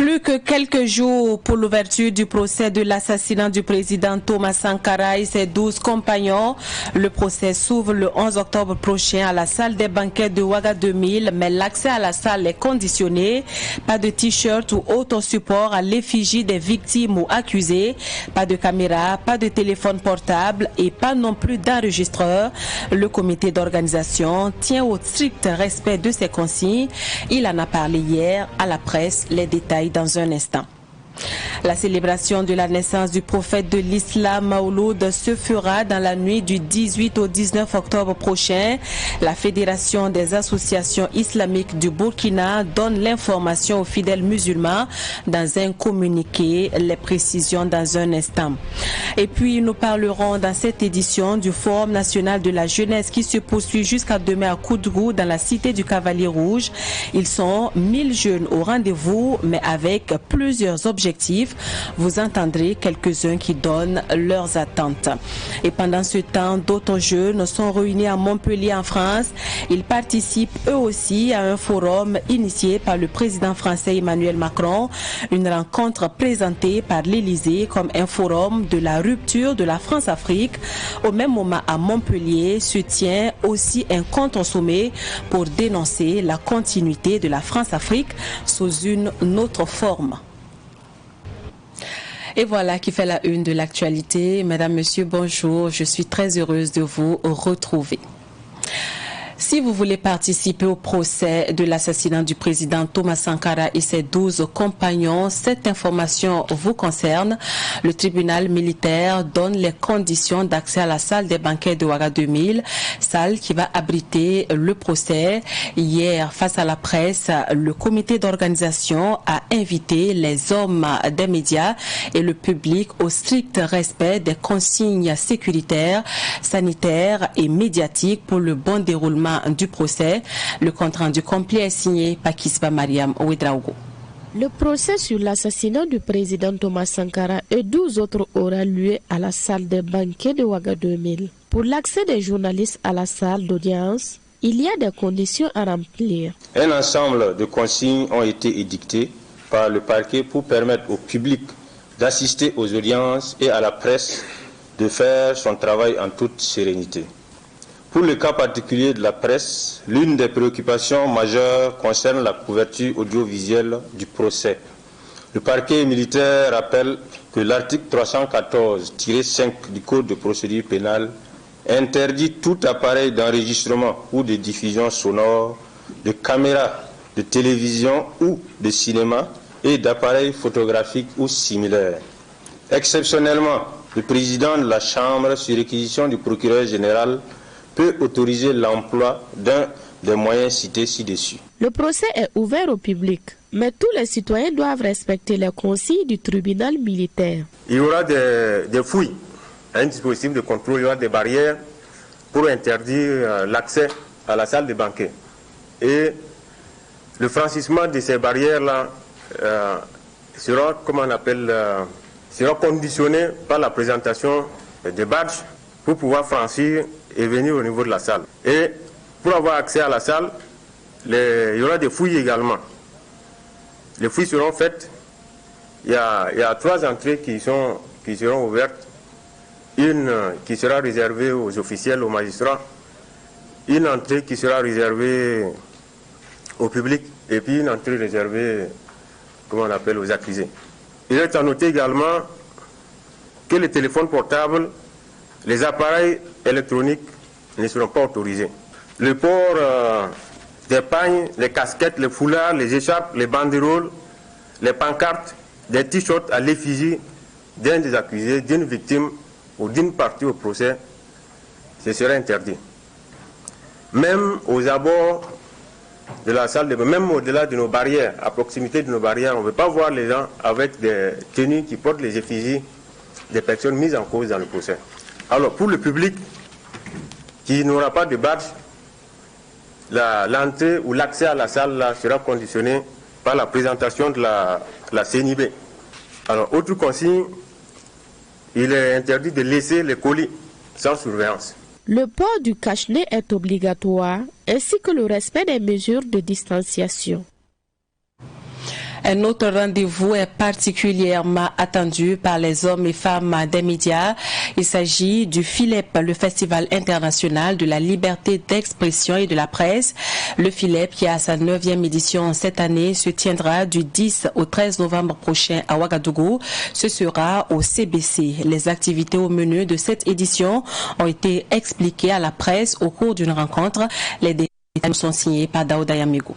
Plus que quelques jours pour l'ouverture du procès de l'assassinat du président Thomas Sankara et ses 12 compagnons. Le procès s'ouvre le 11 octobre prochain à la salle des banquets de Ouaga 2000, mais l'accès à la salle est conditionné. Pas de t-shirt ou autre support à l'effigie des victimes ou accusés. Pas de caméra, pas de téléphone portable et pas non plus d'enregistreur. Le comité d'organisation tient au strict respect de ces consignes. Il en a parlé hier à la presse. Les détails dans un instant. La célébration de la naissance du prophète de l'islam Maouloud se fera dans la nuit du 18 au 19 octobre prochain. La Fédération des associations islamiques du Burkina donne l'information aux fidèles musulmans dans un communiqué. Les précisions dans un instant. Et puis nous parlerons dans cette édition du Forum national de la jeunesse qui se poursuit jusqu'à demain à Koudrou dans la cité du Cavalier Rouge. Ils sont 1000 jeunes au rendez-vous mais avec plusieurs objectifs. Vous entendrez quelques-uns qui donnent leurs attentes. Et pendant ce temps, d'autres jeunes sont réunis à Montpellier en France. Ils participent eux aussi à un forum initié par le président français Emmanuel Macron. Une rencontre présentée par l'Élysée comme un forum de la rupture de la France-Afrique. Au même moment à Montpellier se tient aussi un contre-sommet pour dénoncer la continuité de la France-Afrique sous une autre forme. Et voilà qui fait la une de l'actualité. Mesdames, Messieurs, bonjour. Je suis très heureuse de vous retrouver. Si vous voulez participer au procès de l'assassinat du président Thomas Sankara et ses 12 compagnons, cette information vous concerne. Le tribunal militaire donne les conditions d'accès à la salle des banquets de Ouaga 2000, salle qui va abriter le procès. Hier, face à la presse, le comité d'organisation a invité les hommes des médias et le public au strict respect des consignes sécuritaires, sanitaires et médiatiques pour le bon déroulement du procès. Le compte-rendu complet est signé par Kisba Mariam Ouedraogo. Le procès sur l'assassinat du président Thomas Sankara et 12 autres aura lieu à la salle des banquets de Ouaga 2000. Pour l'accès des journalistes à la salle d'audience, il y a des conditions à remplir. Un ensemble de consignes ont été édictées par le parquet pour permettre au public d'assister aux audiences et à la presse de faire son travail en toute sérénité. Pour le cas particulier de la presse, l'une des préoccupations majeures concerne la couverture audiovisuelle du procès. Le parquet militaire rappelle que l'article 314-5 du Code de procédure pénale interdit tout appareil d'enregistrement ou de diffusion sonore, de caméras de télévision ou de cinéma et d'appareils photographiques ou similaires. Exceptionnellement, le président de la Chambre, sur réquisition du procureur général, peut autoriser l'emploi d'un des moyens cités ci-dessus. Le procès est ouvert au public, mais tous les citoyens doivent respecter les consignes du tribunal militaire. Il y aura des fouilles, un dispositif de contrôle, il y aura des barrières pour interdire l'accès à la salle de banquet. Et le franchissement de ces barrières-là sera, sera conditionné par la présentation de badges pour pouvoir franchir et venir au niveau de la salle. Et pour avoir accès à la salle, il y aura des fouilles également. Les fouilles seront faites. Il y a 3 entrées qui seront ouvertes. Une qui sera réservée aux officiels, aux magistrats. Une entrée qui sera réservée au public. Et puis une entrée réservée, aux accusés. Il est à noter également que les téléphones portables, les appareils électroniques ne seront pas autorisés. Le port des pagnes, les casquettes, les foulards, les écharpes, les banderoles, les pancartes, des t-shirts à l'effigie d'un des accusés, d'une victime ou d'une partie au procès, ce serait interdit. Même aux abords de la salle, même au-delà de nos barrières, à proximité de nos barrières, on ne veut pas voir les gens avec des tenues qui portent les effigies des personnes mises en cause dans le procès. Alors, pour le public qui n'aura pas de badge, l'entrée ou l'accès à la salle là, sera conditionné par la présentation de la CNIB. Alors, autre consigne, il est interdit de laisser les colis sans surveillance. Le port du cache-nez est obligatoire, ainsi que le respect des mesures de distanciation. Un autre rendez-vous est particulièrement attendu par les hommes et femmes des médias. Il s'agit du FILEP, le Festival international de la liberté d'expression et de la presse. Le FILEP, qui a sa 9e édition cette année, se tiendra du 10 au 13 novembre prochain à Ouagadougou. Ce sera au CBC. Les activités au menu de cette édition ont été expliquées à la presse au cours d'une rencontre. Les détails sont signés par Daouda Yamigou.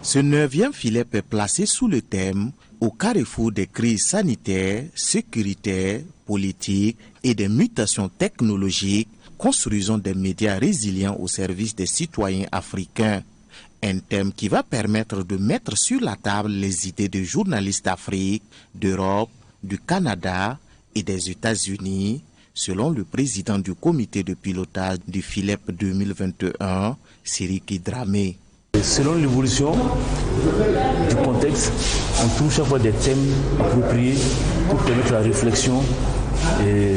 Ce 9e FILEP est placé sous le thème « Au carrefour des crises sanitaires, sécuritaires, politiques et des mutations technologiques, construisons des médias résilients au service des citoyens africains ». Un thème qui va permettre de mettre sur la table les idées de journalistes d'Afrique, d'Europe, du Canada et des États-Unis, selon le président du comité de pilotage du FILEP 2021, Siriki Dramé. Selon l'évolution du contexte, on trouve chaque fois des thèmes appropriés pour permettre la réflexion et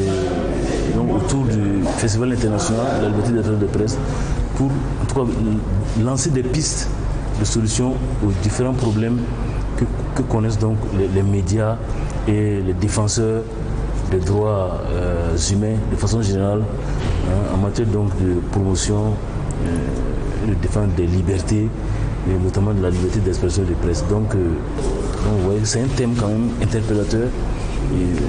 donc autour du Festival international de la liberté d'expression de presse pour en tout cas lancer des pistes de solutions aux différents problèmes que connaissent donc les médias et les défenseurs des droits humains de façon générale en matière donc de promotion de défense des libertés, et notamment de la liberté d'expression de presse. Donc vous voyez, c'est un thème quand même interpellateur. Et,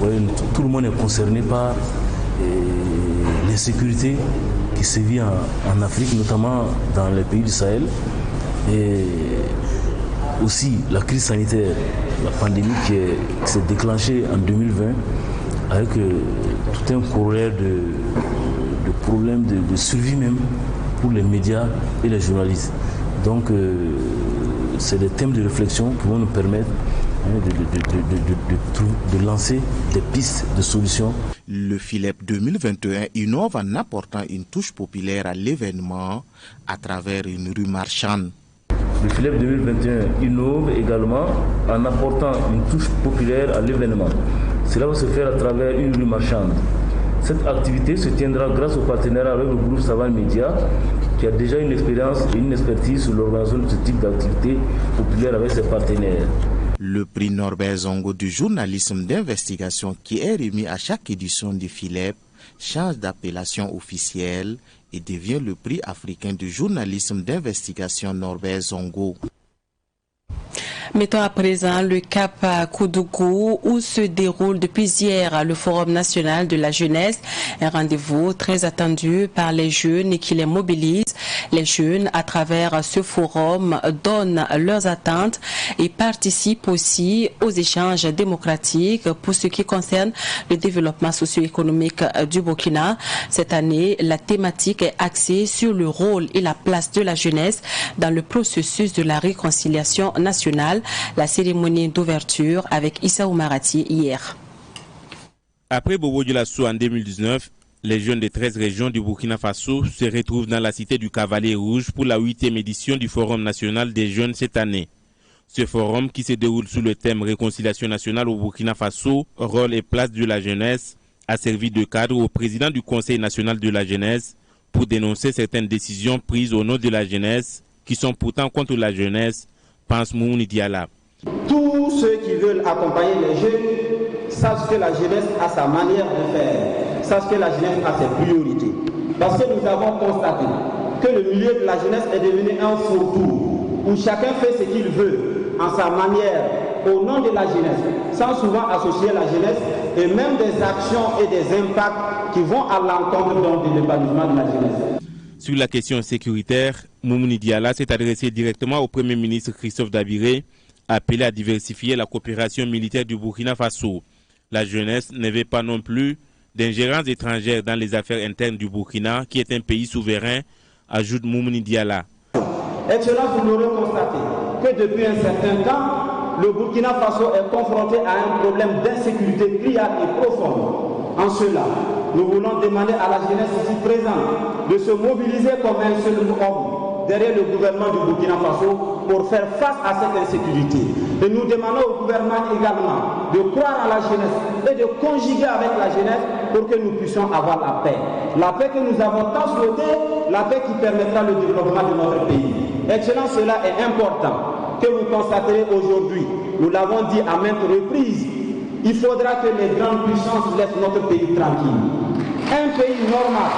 vous voyez, tout le monde est concerné par l'insécurité qui sévit en Afrique, notamment dans les pays du Sahel. Et aussi la crise sanitaire, la pandémie qui s'est déclenchée en 2020 avec tout un corollaire de problèmes de survie même pour les médias et les journalistes. Donc c'est des thèmes de réflexion qui vont nous permettre de lancer des pistes de solutions. Le FILEP 2021 innove en apportant une touche populaire à l'événement à travers une rue marchande. Le FILEP 2021 innove également en apportant une touche populaire à l'événement. Cela va se faire à travers une rue marchande. Cette activité se tiendra grâce au partenariat avec le groupe Savane Média, qui a déjà une expérience et une expertise sur l'organisation de ce type d'activité populaire avec ses partenaires. Le prix Norbert Zongo du journalisme d'investigation, qui est remis à chaque édition du FILEP, change d'appellation officielle et devient le prix africain du journalisme d'investigation Norbert Zongo. Mettons à présent le cap à Koudougou où se déroule depuis hier le Forum national de la jeunesse, un rendez-vous très attendu par les jeunes et qui les mobilise. Les jeunes, à travers ce forum, donnent leurs attentes et participent aussi aux échanges démocratiques pour ce qui concerne le développement socio-économique du Burkina. Cette année, la thématique est axée sur le rôle et la place de la jeunesse dans le processus de la réconciliation nationale. La cérémonie d'ouverture avec Issa Oumarati hier. Après Bobo Dioulasso en 2019, les jeunes des 13 régions du Burkina Faso se retrouvent dans la cité du Cavalier Rouge pour la 8e édition du Forum national des jeunes cette année. Ce forum, qui se déroule sous le thème Réconciliation nationale au Burkina Faso, rôle et place de la jeunesse, a servi de cadre au président du Conseil national de la jeunesse pour dénoncer certaines décisions prises au nom de la jeunesse qui sont pourtant contre la jeunesse, pense Moumouni Diala. Tous ceux qui veulent accompagner les jeunes savent que la jeunesse a sa manière de faire, savent que la jeunesse a ses priorités. Parce que nous avons constaté que le milieu de la jeunesse est devenu un fourre-tout, où chacun fait ce qu'il veut, en sa manière, au nom de la jeunesse, sans souvent associer la jeunesse et même des actions et des impacts qui vont à l'encontre de l'épanouissement de la jeunesse. Sur la question sécuritaire, Moumouni Diala s'est adressé directement au Premier ministre Christophe Dabiré, appelé à diversifier la coopération militaire du Burkina Faso. La jeunesse ne veut pas non plus d'ingérence étrangère dans les affaires internes du Burkina, qui est un pays souverain, ajoute Moumouni Diala. Excellence, vous l'aurez constaté que depuis un certain temps, le Burkina Faso est confronté à un problème d'insécurité criard et profonde. En cela, nous voulons demander à la jeunesse ici présente de se mobiliser comme un seul homme derrière le gouvernement du Burkina Faso pour faire face à cette insécurité. Et nous demandons au gouvernement également de croire à la jeunesse et de conjuguer avec la jeunesse pour que nous puissions avoir la paix. La paix que nous avons tant souhaitée, la paix qui permettra le développement de notre pays. Excellence, cela est important. que vous constaterez aujourd'hui, nous l'avons dit à maintes reprises, il faudra que les grandes puissances laissent notre pays tranquille. Un pays normal,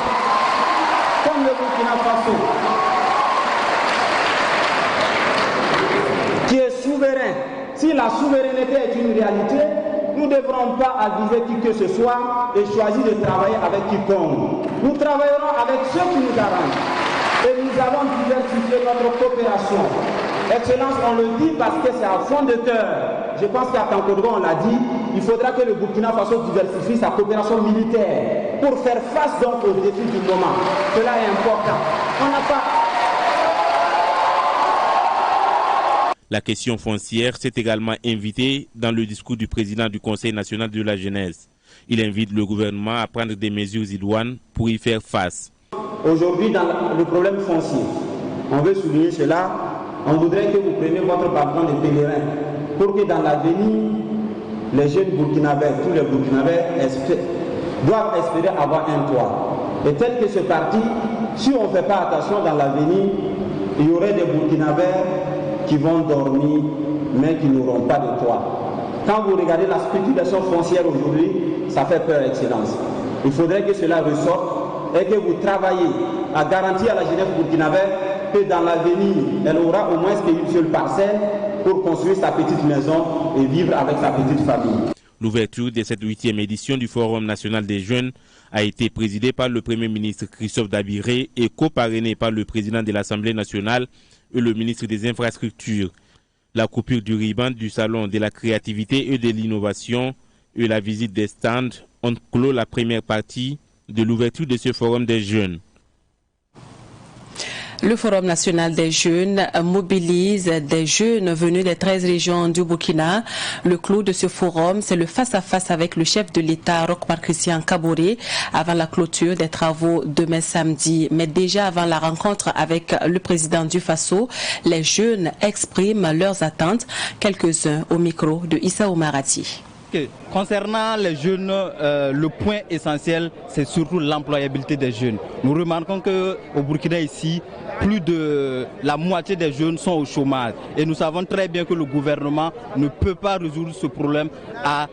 comme le Burkina Faso, qui est souverain. Si la souveraineté est une réalité, nous ne devrons pas aviser qui que ce soit et choisir de travailler avec quiconque. Nous travaillerons avec ceux qui nous arrangent. Et nous allons diversifier notre coopération. Excellence, on le dit parce que c'est à fond de cœur. Je pense qu'à Tankodouan, on l'a dit, il faudra que le Burkina Faso diversifie sa coopération militaire pour faire face donc aux défis du moment. Cela est important. On n'a pas... La question foncière s'est également invitée dans le discours du président du Conseil national de la jeunesse. Il invite le gouvernement à prendre des mesures idoines pour y faire face. Aujourd'hui, dans le problème foncier, on veut souligner cela, on voudrait que vous preniez votre pardon de pèlerin pour que dans l'avenir, les jeunes burkinabés, tous les burkinabés doivent espérer avoir un toit. Et tel que ce parti, si on ne fait pas attention dans l'avenir, il y aurait des burkinabés qui vont dormir, mais qui n'auront pas de toit. Quand vous regardez la spéculation foncière aujourd'hui, ça fait peur, Excellence. Il faudrait que cela ressorte et que vous travaillez à garantir à la jeunesse burkinabé que dans l'avenir, elle aura au moins qu'une seule parcelle pour construire sa petite maison et vivre avec sa petite famille. L'ouverture de cette 8e édition du Forum national des jeunes a été présidée par le Premier ministre Christophe Dabiré et co-parrainée par le président de l'Assemblée nationale et le ministre des Infrastructures. La coupure du ruban du Salon de la créativité et de l'innovation et la visite des stands ont clos la première partie de l'ouverture de ce Forum des jeunes. Le Forum national des jeunes mobilise des jeunes venus des 13 régions du Burkina. Le clou de ce forum, c'est le face-à-face avec le chef de l'État, Roch-Marc Christian Kaboré, avant la clôture des travaux demain samedi. Mais déjà avant la rencontre avec le président du Faso, les jeunes expriment leurs attentes. Quelques-uns au micro de Issa Oumarati. Concernant les jeunes, le point essentiel, c'est surtout l'employabilité des jeunes. Nous remarquons qu'au Burkina ici, plus de la moitié des jeunes sont au chômage. Et nous savons très bien que le gouvernement ne peut pas résoudre ce problème à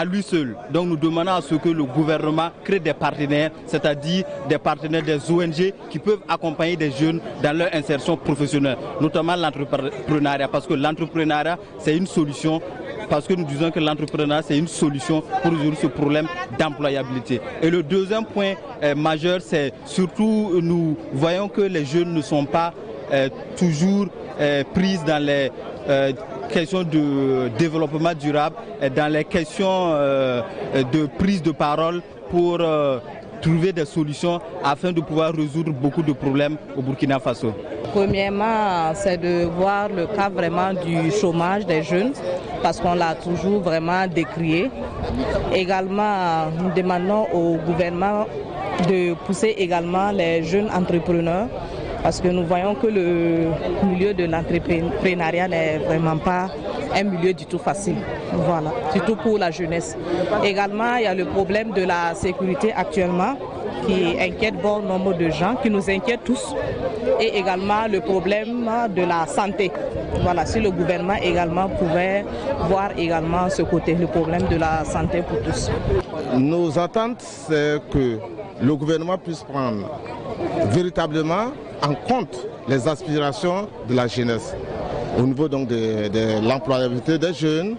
lui seul. Donc nous demandons à ce que le gouvernement crée des partenaires, c'est-à-dire des partenaires des ONG qui peuvent accompagner des jeunes dans leur insertion professionnelle, notamment l'entrepreneuriat, parce que l'entrepreneuriat, c'est une solution. Parce que nous disons que l'entrepreneuriat, c'est une solution pour résoudre ce problème d'employabilité. Et le deuxième point majeur, c'est surtout, nous voyons que les jeunes ne sont pas toujours prises dans les questions de développement durable, dans les questions de prise de parole pour trouver des solutions afin de pouvoir résoudre beaucoup de problèmes au Burkina Faso. Premièrement, c'est de voir le cas vraiment du chômage des jeunes, parce qu'on l'a toujours vraiment décrié. Également, nous demandons au gouvernement de pousser également les jeunes entrepreneurs, parce que nous voyons que le milieu de l'entrepreneuriat n'est vraiment pas un milieu du tout facile, voilà, surtout pour la jeunesse. Également, il y a le problème de la sécurité actuellement qui inquiète bon nombre de gens, qui nous inquiète tous, et également le problème de la santé. Voilà, si le gouvernement également pouvait voir également ce côté, le problème de la santé pour tous. Nos attentes, c'est que le gouvernement puisse prendre véritablement en compte les aspirations de la jeunesse au niveau donc de l'employabilité des jeunes,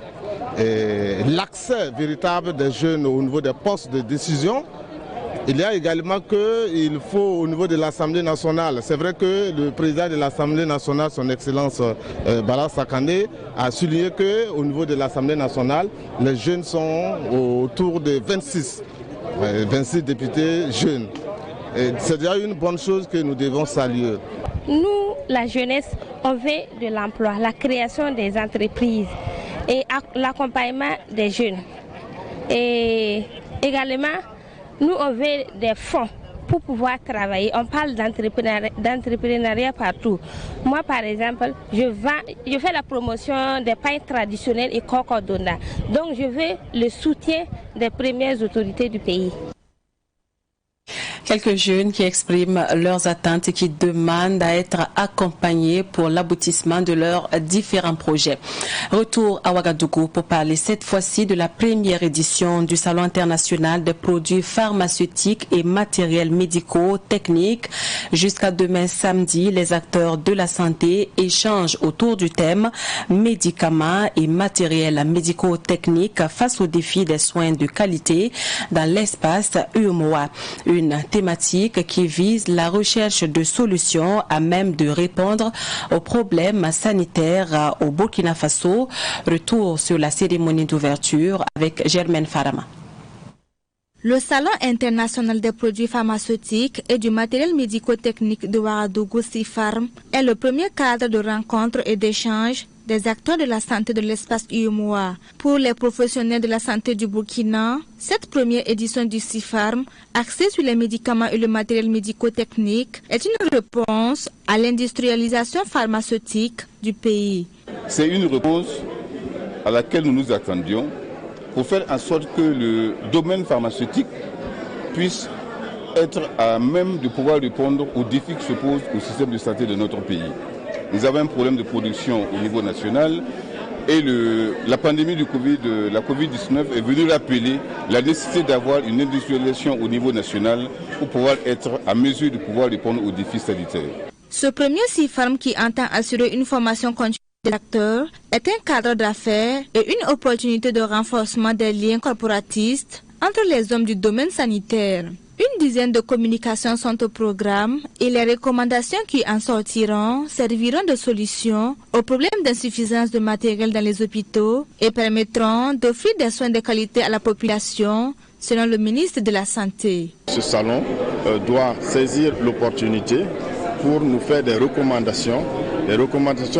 l'accès véritable des jeunes au niveau des postes de décision. Il y a également qu'il faut au niveau de l'Assemblée nationale, c'est vrai que le président de l'Assemblée nationale, son Excellence Bala Sakandé, a souligné qu'au niveau de l'Assemblée nationale, les jeunes sont autour de 26 députés jeunes. C'est déjà une bonne chose que nous devons saluer. Nous, la jeunesse, on veut de l'emploi, la création des entreprises et l'accompagnement des jeunes. Et également, nous, on veut des fonds pour pouvoir travailler. On parle d'entrepreneuriat partout. Moi, par exemple, je fais la promotion des pains traditionnels et cocodona. Donc, je veux le soutien des premières autorités du pays. Quelques jeunes qui expriment leurs attentes et qui demandent à être accompagnés pour l'aboutissement de leurs différents projets. Retour à Ouagadougou pour parler cette fois-ci de la première édition du Salon international des produits pharmaceutiques et matériels médicaux techniques. Jusqu'à demain samedi, les acteurs de la santé échangent autour du thème médicaments et matériels médicaux techniques face aux défis des soins de qualité dans l'espace UMOA. Une thématique qui vise la recherche de solutions à même de répondre aux problèmes sanitaires au Burkina Faso. Retour sur la cérémonie d'ouverture avec Germaine Farama. Le Salon international des produits pharmaceutiques et du matériel médico-technique de Ouagadougou CIFARM est le premier cadre de rencontre et d'échange des acteurs de la santé de l'espace UMOA. Pour les professionnels de la santé du Burkina, cette première édition du CIFARM, axée sur les médicaments et le matériel médico-technique, est une réponse à l'industrialisation pharmaceutique du pays. C'est une réponse à laquelle nous nous attendions pour faire en sorte que le domaine pharmaceutique puisse être à même de pouvoir répondre aux défis qui se posent au système de santé de notre pays. Nous avons un problème de production au niveau national et la pandémie la Covid-19 est venue rappeler la nécessité d'avoir une industrialisation au niveau national pour pouvoir être à mesure de pouvoir répondre aux défis sanitaires. Ce premier CIFARM qui entend assurer une formation continue des acteurs est un cadre d'affaires et une opportunité de renforcement des liens corporatistes entre les hommes du domaine sanitaire. Une dizaine de communications sont au programme et les recommandations qui en sortiront serviront de solution aux problèmes d'insuffisance de matériel dans les hôpitaux et permettront d'offrir des soins de qualité à la population, selon le ministre de la Santé. Ce salon doit saisir l'opportunité pour nous faire des recommandations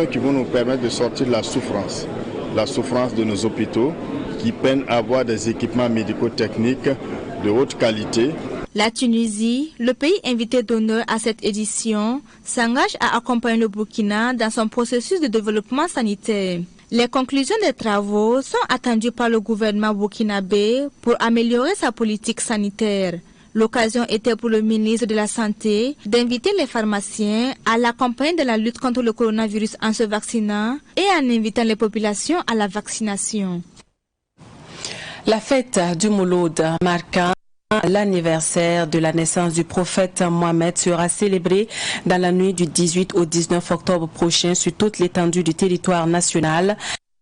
qui vont nous permettre de sortir de la souffrance de nos hôpitaux qui peinent à avoir des équipements médico-techniques de haute qualité. La Tunisie, le pays invité d'honneur à cette édition, s'engage à accompagner le Burkina dans son processus de développement sanitaire. Les conclusions des travaux sont attendues par le gouvernement burkinabé pour améliorer sa politique sanitaire. L'occasion était pour le ministre de la Santé d'inviter les pharmaciens à l'accompagner dans la lutte contre le coronavirus en se vaccinant et en invitant les populations à la vaccination. La fête du Mouloud marquant l'anniversaire de la naissance du prophète Mohamed sera célébrée dans la nuit du 18 au 19 octobre prochain sur toute l'étendue du territoire national.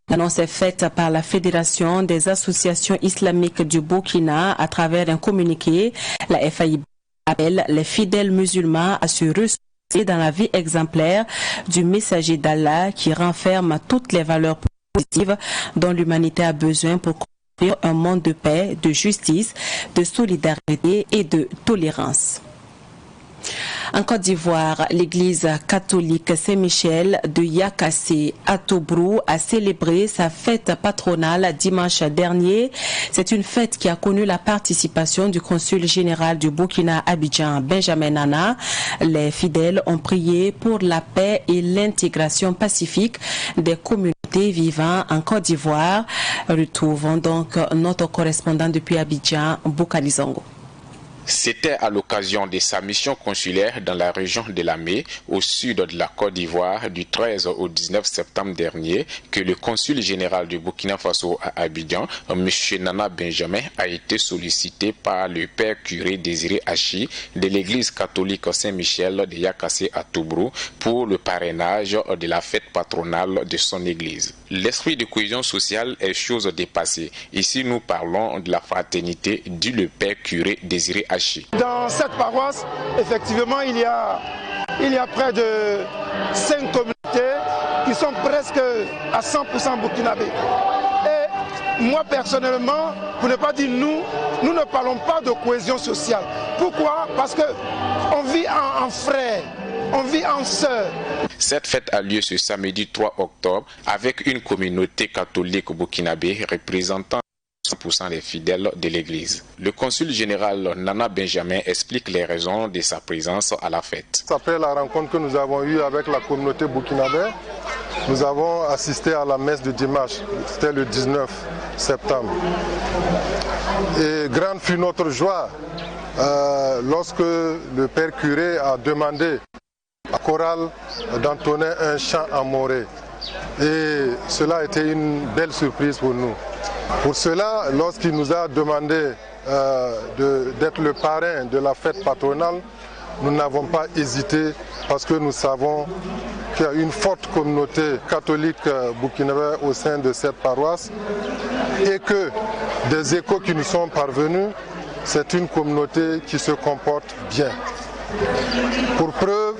L'annonce est faite par la Fédération des associations islamiques du Burkina à travers un communiqué. La FAI appelle les fidèles musulmans à se ressourcer dans la vie exemplaire du messager d'Allah qui renferme toutes les valeurs positives dont l'humanité a besoin pour construire un monde de paix, de justice, de solidarité et de tolérance. En Côte d'Ivoire, l'église catholique Saint-Michel de Yakassé à Tobrou a célébré sa fête patronale dimanche dernier. C'est une fête qui a connu la participation du consul général du Burkina à Abidjan, Benjamin Nana. Les fidèles ont prié pour la paix et l'intégration pacifique des communautés vivant en Côte d'Ivoire. Retrouvons donc notre correspondant depuis Abidjan, Boukali Zongo. C'était à l'occasion de sa mission consulaire dans la région de Lamé, au sud de la Côte d'Ivoire, du 13 au 19 septembre dernier, que le consul général du Burkina Faso à Abidjan, M. Nana Benjamin, a été sollicité par le père curé Désiré Hachi de l'église catholique Saint-Michel de Yakassé à Tobrou pour le parrainage de la fête patronale de son église. L'esprit de cohésion sociale est chose dépassée. Ici, nous parlons de la fraternité, dit le père curé Désiré Hachi. Dans cette paroisse, effectivement, il y a près de 5 communautés qui sont presque à 100% burkinabés. Et moi, personnellement, pour ne pas dire nous ne parlons pas de cohésion sociale. Pourquoi? Parce qu'on vit en frères, on vit en sœurs. Cette fête a lieu ce samedi 3 octobre avec une communauté catholique burkinabé représentant 100% des fidèles de l'église. Le consul général Nana Benjamin explique les raisons de sa présence à la fête. Après la rencontre que nous avons eue avec la communauté burkinabé, nous avons assisté à la messe de dimanche, c'était le 19 septembre. Et grande fut notre joie lorsque le père curé a demandé à chorale d'entonner un chant en moré. Et cela a été une belle surprise pour nous. Pour cela, lorsqu'il nous a demandé d'être le parrain de la fête patronale, nous n'avons pas hésité parce que nous savons qu'il y a une forte communauté catholique burkinabé au sein de cette paroisse et que des échos qui nous sont parvenus, c'est une communauté qui se comporte bien. Pour preuve,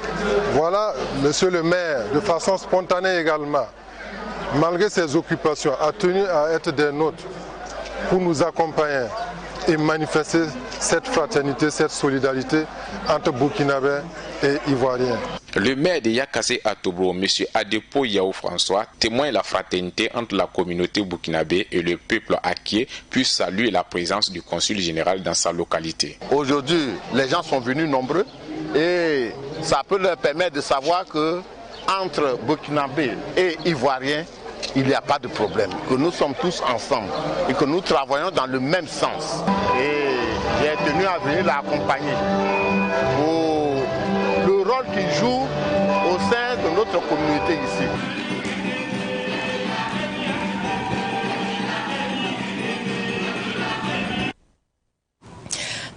voilà, monsieur le maire, de façon spontanée également, malgré ses occupations, a tenu à être des nôtres pour nous accompagner et manifester cette fraternité, cette solidarité entre Burkinabés et Ivoiriens. Le maire de Yakassé Atobro, M. Adepo Yao François, témoigne la fraternité entre la communauté burkinabé et le peuple acquier, puis salue la présence du consul général dans sa localité. Aujourd'hui, les gens sont venus nombreux et ça peut leur permettre de savoir que entre Burkinabés et Ivoiriens, il n'y a pas de problème, que nous sommes tous ensemble et que nous travaillons dans le même sens. Et j'ai tenu à venir l'accompagner pour le rôle qu'il joue au sein de notre communauté ici.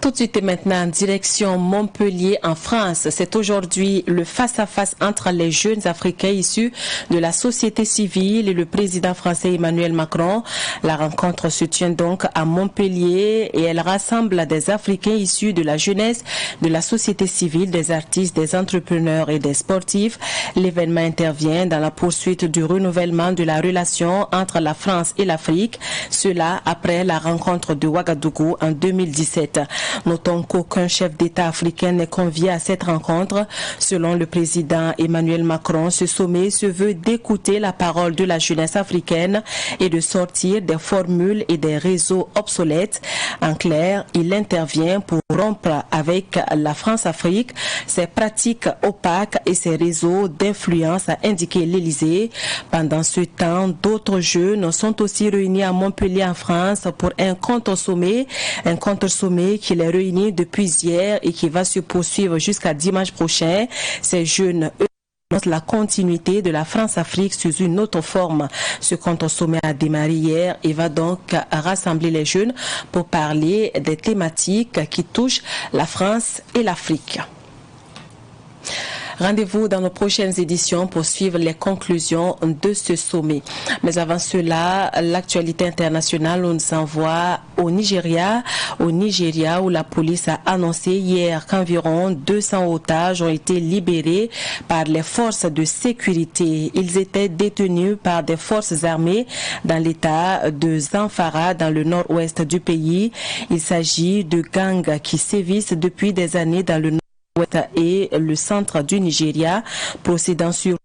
Tout de suite et maintenant, direction Montpellier en France. C'est aujourd'hui le face-à-face entre les jeunes Africains issus de la société civile et le président français Emmanuel Macron. La rencontre se tient donc à Montpellier et elle rassemble des Africains issus de la jeunesse, de la société civile, des artistes, des entrepreneurs et des sportifs. L'événement intervient dans la poursuite du renouvellement de la relation entre la France et l'Afrique. Cela après la rencontre de Ouagadougou en 2017. Notons qu'aucun chef d'État africain n'est convié à cette rencontre. Selon le président Emmanuel Macron, ce sommet se veut d'écouter la parole de la jeunesse africaine et de sortir des formules et des réseaux obsolètes. En clair, il intervient pour rompre avec la France-Afrique, ses pratiques opaques et ses réseaux d'influence, a indiqué l'Élysée. Pendant ce temps, d'autres jeunes sont aussi réunis à Montpellier en France pour un contre-sommet qui les réunit depuis hier et qui va se poursuivre jusqu'à dimanche prochain. Ces jeunes annoncent la continuité de la France-Afrique sous une autre forme. Ce contre-sommet a démarré hier et va donc rassembler les jeunes pour parler des thématiques qui touchent la France et l'Afrique. Rendez-vous dans nos prochaines éditions pour suivre les conclusions de ce sommet. Mais avant cela, l'actualité internationale nous envoie au Nigeria où la police a annoncé hier qu'environ 200 otages ont été libérés par les forces de sécurité. Ils étaient détenus par des forces armées dans l'état de Zamfara, dans le nord-ouest du pays. Il s'agit de gangs qui sévissent depuis des années dans le et le centre du Nigeria, procédant sur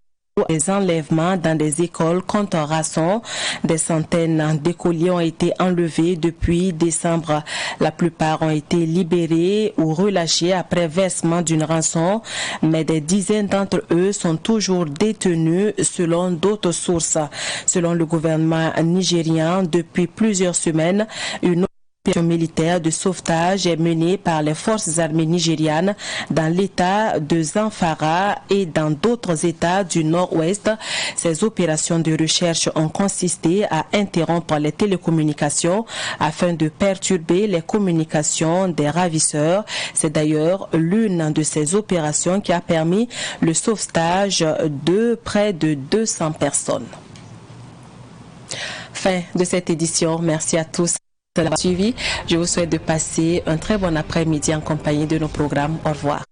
des enlèvements dans des écoles contre rançon. Des centaines d'écoliers ont été enlevés depuis décembre. La plupart ont été libérés ou relâchés après versement d'une rançon, mais des dizaines d'entre eux sont toujours détenus selon d'autres sources. Selon le gouvernement nigérian, depuis plusieurs semaines, une opération militaire de sauvetage est menée par les forces armées nigérianes dans l'état de Zamfara et dans d'autres états du nord-ouest. Ces opérations de recherche ont consisté à interrompre les télécommunications afin de perturber les communications des ravisseurs. C'est d'ailleurs l'une de ces opérations qui a permis le sauvetage de près de 200 personnes. Fin de cette édition. Merci à tous de l'avoir suivi. Je vous souhaite de passer un très bon après-midi en compagnie de nos programmes. Au revoir.